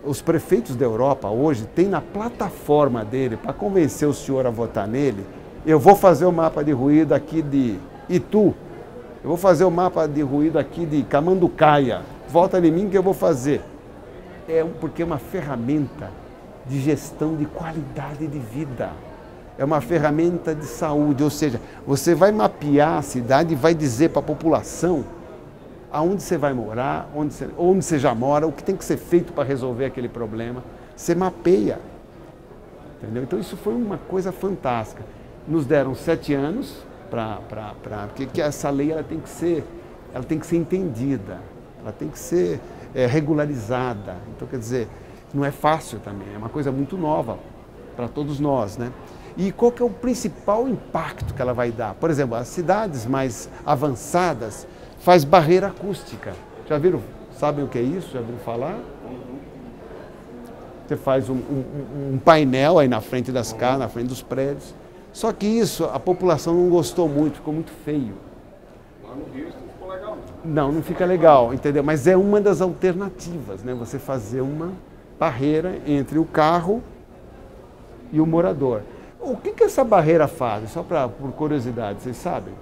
os prefeitos da Europa hoje têm na plataforma dele, para convencer o senhor a votar nele, eu vou fazer o mapa de ruído aqui de Itu, eu vou fazer o mapa de ruído aqui de Camanducaia, vota em mim que eu vou fazer. Porque é uma ferramenta de gestão de qualidade de vida. É uma ferramenta de saúde, ou seja, você vai mapear a cidade e vai dizer para a população aonde você vai morar, onde você já mora, o que tem que ser feito para resolver aquele problema. Você mapeia. Entendeu? Então isso foi uma coisa fantástica. Nos deram 7 anos porque essa lei ela tem que ser entendida, ela tem que ser regularizada. Então, quer dizer, não é fácil também, é uma coisa muito nova para todos nós, né? E qual que é o principal impacto que ela vai dar? Por exemplo, as cidades mais avançadas faz barreira acústica. Já viram? Sabem o que é isso? Já viram falar? Você faz um painel aí na frente das casas, na frente dos prédios. Só que isso a população não gostou muito, ficou muito feio. Lá no Rio isso não ficou legal, não. Não fica legal, entendeu? Mas é uma das alternativas, né? Você fazer uma barreira entre o carro e o morador. O que essa barreira faz? Só por curiosidade, vocês sabem?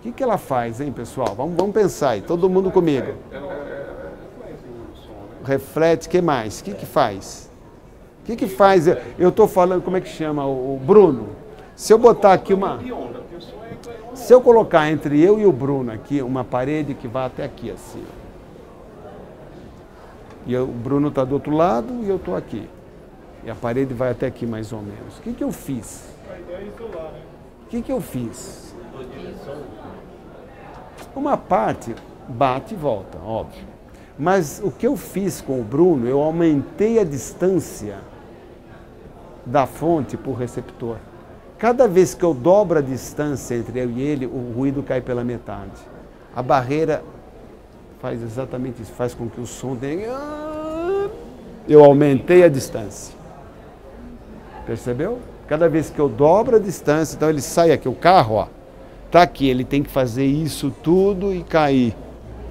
O que ela faz, hein, pessoal? Vamos pensar aí, todo mundo comigo. Reflete, o que mais? O que faz? O que faz? Eu estou falando, como é que chama? O Bruno. Se eu botar aqui uma... Se eu colocar entre eu e o Bruno aqui uma parede que vai até aqui, assim. E o Bruno está do outro lado e eu estou aqui. E a parede vai até aqui mais ou menos. O que eu fiz? A ideia é isolar, né? O que eu fiz? Uma parte bate e volta, óbvio. Mas o que eu fiz com o Bruno, eu aumentei a distância da fonte para o receptor. Cada vez que eu dobro a distância entre eu e ele, o ruído cai pela metade. A barreira faz exatamente isso, faz com que o som tenha... Eu aumentei a distância. Percebeu? Cada vez que eu dobro a distância, então ele sai aqui, o carro, ó, tá aqui, ele tem que fazer isso tudo e cair.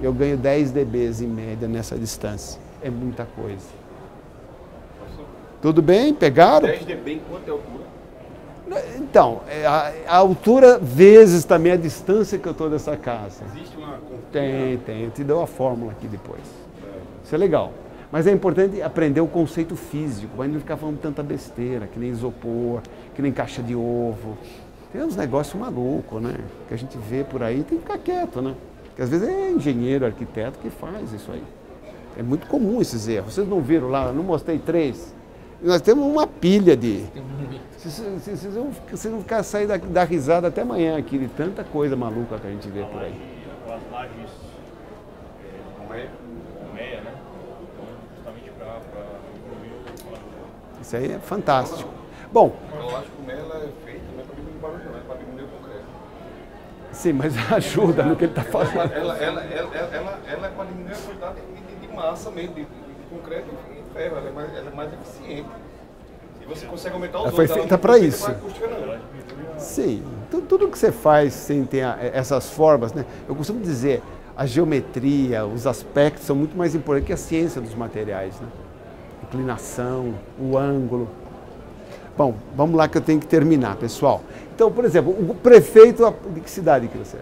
Eu ganho 10 dBs em média nessa distância. É muita coisa. Tudo bem? Pegaram? 10 dB, quanto é a altura? Então, a altura vezes também a distância que eu estou dessa casa. Existe uma... Tem. Eu te dou a fórmula aqui depois. Isso é legal. Mas é importante aprender o conceito físico, para não ficar falando tanta besteira, que nem isopor, que nem caixa de ovo. Tem uns negócios malucos, né? Que a gente vê por aí, tem que ficar quieto, né? Porque às vezes é engenheiro, arquiteto que faz isso aí. É muito comum esses erros. Vocês não viram lá, eu não mostrei 3. Nós temos uma pilha de... Vocês vão ficar sair da risada até amanhã aqui, de tanta coisa maluca que a gente vê por aí. As lajes colmeia, né? Justamente para isso aí é fantástico. Bom... Eu acho que a colmeia ela é feita não é para diminuir barulho, não é para diminuir o concreto. Sim, mas ajuda no que ele está fazendo. Ela é para diminuir a quantidade de massa mesmo, de concreto e ferro, ela é mais eficiente. E você consegue aumentar os outros. Foi feita para isso. Acústica, não. Sim, tudo que você faz sem ter essas formas, né? Eu costumo dizer, a geometria, os aspectos são muito mais importantes que a ciência dos materiais, né? Inclinação, o ângulo. Bom, vamos lá que eu tenho que terminar, pessoal. Então, por exemplo, o prefeito de que cidade que você é?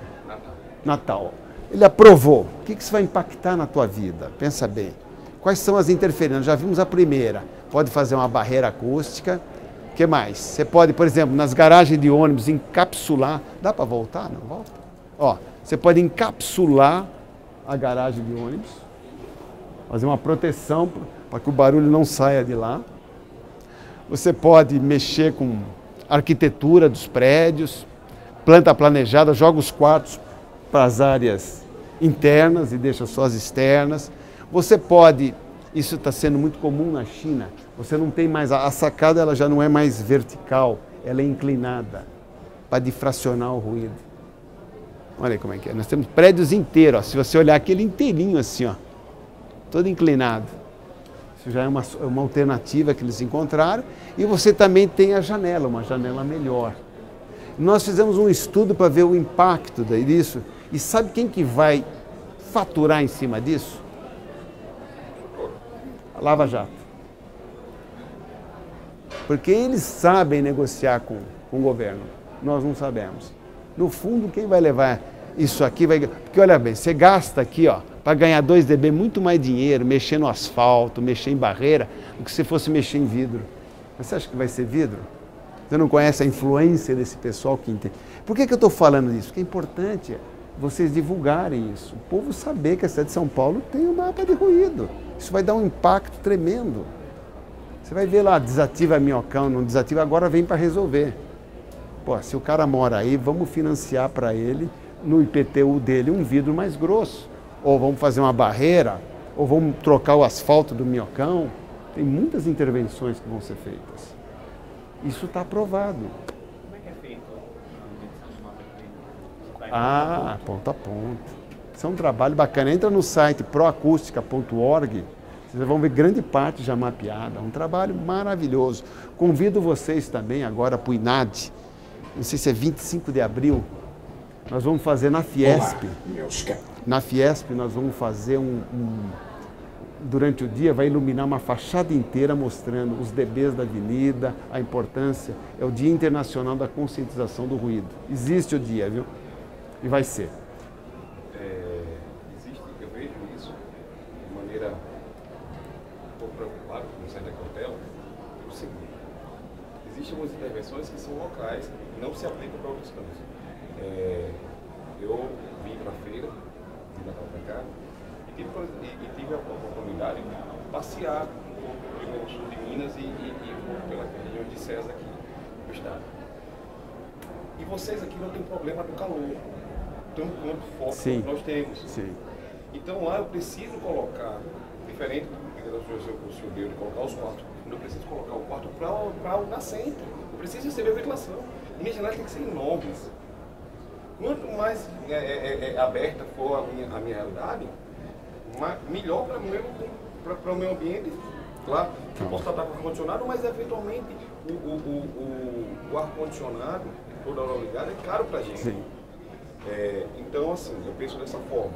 Natal. Ele aprovou. O que isso vai impactar na tua vida? Pensa bem. Quais são as interferências? Já vimos a primeira. Pode fazer uma barreira acústica. O que mais? Você pode, por exemplo, nas garagens de ônibus, encapsular. Dá para voltar? Não volta? Ó, você pode encapsular a garagem de ônibus. Fazer uma proteção para que o barulho não saia de lá. Você pode mexer com arquitetura dos prédios, planta planejada, joga os quartos para as áreas internas e deixa só as externas. Você pode, isso está sendo muito comum na China, você não tem mais, a sacada ela já não é mais vertical, ela é inclinada para difracionar o ruído. Olha aí como é que é, nós temos prédios inteiros, ó. Se você olhar aquele inteirinho assim, ó, todo inclinado. Isso já é uma alternativa que eles encontraram. E você também tem a janela, uma janela melhor. Nós fizemos um estudo para ver o impacto disso. E sabe quem que vai faturar em cima disso? A Lava Jato. Porque eles sabem negociar com o governo. Nós não sabemos. No fundo, quem vai levar isso aqui vai... Porque olha bem, você gasta aqui, ó, para ganhar 2 dB muito mais dinheiro, mexer no asfalto, mexer em barreira, do que se fosse mexer em vidro. Mas você acha que vai ser vidro? Você não conhece a influência desse pessoal que entende. Por que eu estou falando isso? Porque é importante vocês divulgarem isso. O povo saber que a cidade de São Paulo tem um mapa de ruído. Isso vai dar um impacto tremendo. Você vai ver lá, desativa minhocão, não desativa, agora vem para resolver. Pô, se o cara mora aí, vamos financiar para ele, no IPTU dele, um vidro mais grosso. Ou vamos fazer uma barreira, ou vamos trocar o asfalto do minhocão. Tem muitas intervenções que vão ser feitas. Isso está aprovado. Como é que é feito a medição do mapa de ruído? Ah, ponto a ponto. Isso é um trabalho bacana. Entra no site proacústica.org, vocês vão ver grande parte já mapeada. É um trabalho maravilhoso. Convido vocês também agora para o INAD. Não sei se é 25 de abril. Nós vamos fazer na Fiesp. Na Fiesp nós vamos fazer durante o dia vai iluminar uma fachada inteira mostrando os DBs da avenida, a importância. É o Dia Internacional da Conscientização do Ruído. Existe o dia, viu? E vai ser. Eu vejo isso de maneira um pouco preocupada, como sai da cautela, é o seguinte: existem algumas intervenções que são locais e não se aplicam para outros campos. Eu vim para a feira, vim para cá, e tive a oportunidade de passear um pouco pelo sul de Minas e pela região de César aqui do estado. E vocês aqui não têm problema do calor, tão quanto forte que nós temos. Sim. Então lá eu preciso colocar, diferente do que o senhor deu de colocar os quartos, eu preciso colocar o quarto para o nascente. Eu preciso receber a ventilação. Minhas janelas têm que ser enormes. Quanto mais aberta for a minha realidade, melhor para o meu ambiente. Claro, eu posso estar com ar-condicionado, mas eventualmente o ar-condicionado, toda hora ligada, é caro para a gente. Sim. Então, assim, eu penso dessa forma.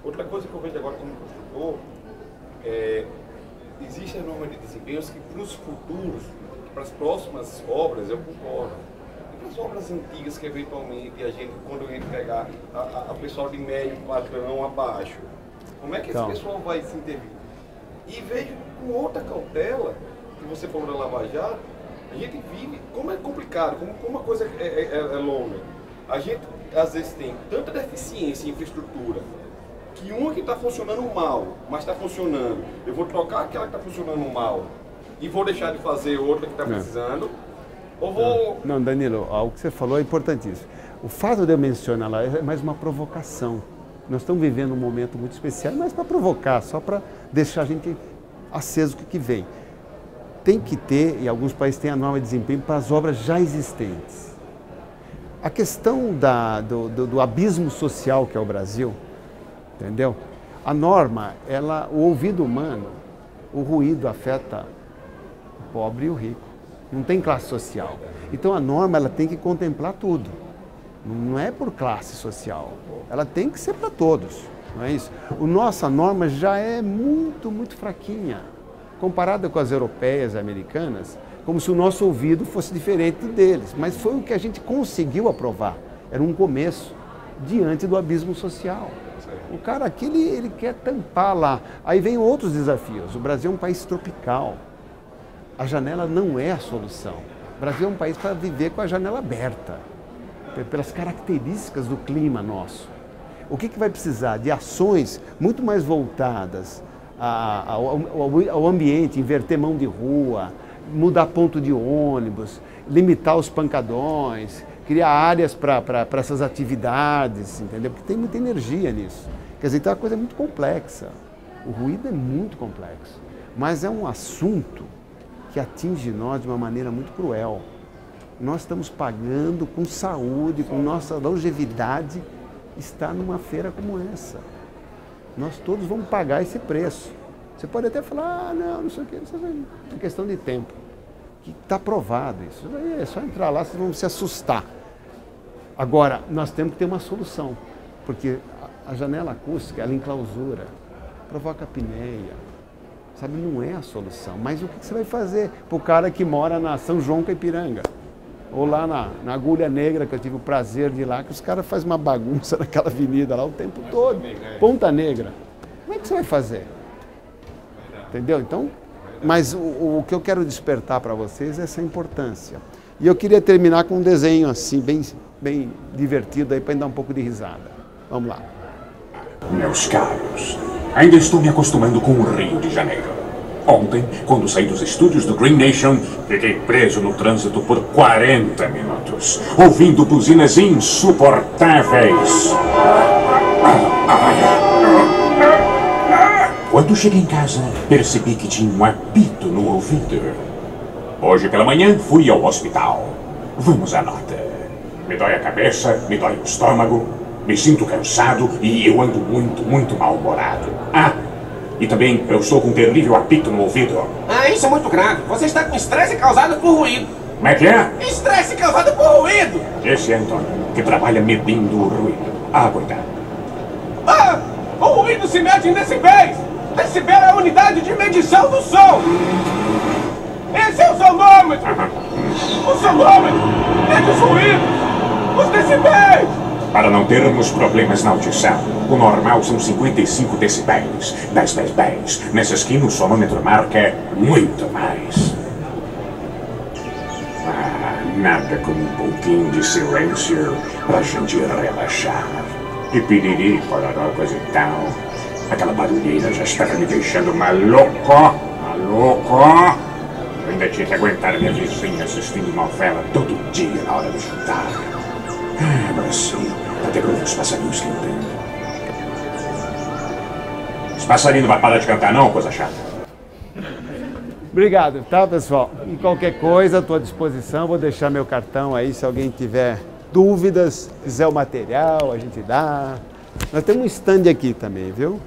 Outra coisa que eu vejo agora como construtor, existem normas de desempenhos que para os futuros, para as próximas obras, eu concordo. E para as obras antigas que eventualmente a gente, quando a gente pegar a pessoal de médio padrão abaixo, como é que esse pessoal vai se intervir? E vejo com outra cautela, que você falou da Lava Jato, a gente vive, como é complicado, como a coisa é longa. A gente, às vezes, tem tanta deficiência em infraestrutura, que uma que está funcionando mal, mas está funcionando, eu vou trocar aquela que está funcionando mal e vou deixar de fazer outra que está precisando, ou vou... Não, Danilo, o que você falou é importantíssimo. O fato de eu mencionar lá é mais uma provocação. Nós estamos vivendo um momento muito especial, mas para provocar, só para deixar a gente aceso o que vem. Tem que ter, e alguns países têm a norma de desempenho para as obras já existentes. A questão do abismo social que é o Brasil, entendeu? A norma, o ouvido humano, o ruído afeta o pobre e o rico. Não tem classe social. Então a norma ela tem que contemplar tudo. Não é por classe social. Ela tem que ser para todos, não é isso? Nossa norma já é muito, muito fraquinha. Comparada com as europeias e americanas, como se o nosso ouvido fosse diferente deles. Mas foi o que a gente conseguiu aprovar. Era um começo diante do abismo social. O cara aqui, ele quer tampar lá. Aí vem outros desafios. O Brasil é um país tropical. A janela não é a solução. O Brasil é um país para viver com a janela aberta, pelas características do clima nosso. O que vai precisar? De ações muito mais voltadas ao ambiente, inverter mão de rua, mudar ponto de ônibus, limitar os pancadões, criar áreas para essas atividades, entendeu? Porque tem muita energia nisso. Quer dizer, então é uma coisa muito complexa. O ruído é muito complexo, mas é um assunto que atinge nós de uma maneira muito cruel. Nós estamos pagando com saúde, com nossa longevidade, estar numa feira como essa. Nós todos vamos pagar esse preço. Você pode até falar, não sei o quê, é questão de tempo. Que está provado isso. É só entrar lá, vocês vão se assustar. Agora, nós temos que ter uma solução, porque a janela acústica, ela enclausura, provoca apneia, sabe, não é a solução. Mas o que você vai fazer para o cara que mora na São João Caipiranga? Ou lá na Agulha Negra, que eu tive o prazer de ir lá, que os caras fazem uma bagunça naquela avenida lá o tempo todo. Ponta Negra. Como é que você vai fazer? Entendeu? Então, mas o que eu quero despertar para vocês é essa importância. E eu queria terminar com um desenho assim, bem divertido aí, para dar um pouco de risada. Vamos lá. Meus caros, ainda estou me acostumando com o Rio de Janeiro. Ontem, quando saí dos estúdios do Green Nation, fiquei preso no trânsito por 40 minutos, ouvindo buzinas insuportáveis. Quando cheguei em casa, percebi que tinha um apito no ouvido. Hoje pela manhã, fui ao hospital. Vamos à nota. Me dói a cabeça, me dói o estômago, me sinto cansado e eu ando muito mal-humorado. E também eu estou com um terrível apito no ouvido. Isso é muito grave. Você está com estresse causado por ruído. Como é que é? Estresse causado por ruído. Esse é Antônio. que trabalha medindo o ruído. Ah, coitado. Ah! O ruído se mede em decibéis! Decibel é a unidade de medição do som! Esse é o sonômetro! O sonômetro! Mede os ruídos! Os decibéis! Para não termos problemas na audição, o normal são 55 decibéis. 10 decibéis. Nessa esquina o sonômetro marca muito mais. Nada como um pouquinho de silêncio pra gente relaxar. E piriri, pororó, coisa e tal. Aquela barulheira já estava me deixando maluco. Maluco. Eu ainda tinha que aguentar minha vizinha assistindo novela todo dia na hora do jantar. Agora sim, até pra ver os passarinhos cantando. Os passarinhos não vão parar de cantar não, coisa chata. Obrigado, tá, pessoal? E qualquer coisa, estou à disposição, vou deixar meu cartão aí, se alguém tiver dúvidas, quiser o material, a gente dá. Nós temos um stand aqui também, viu?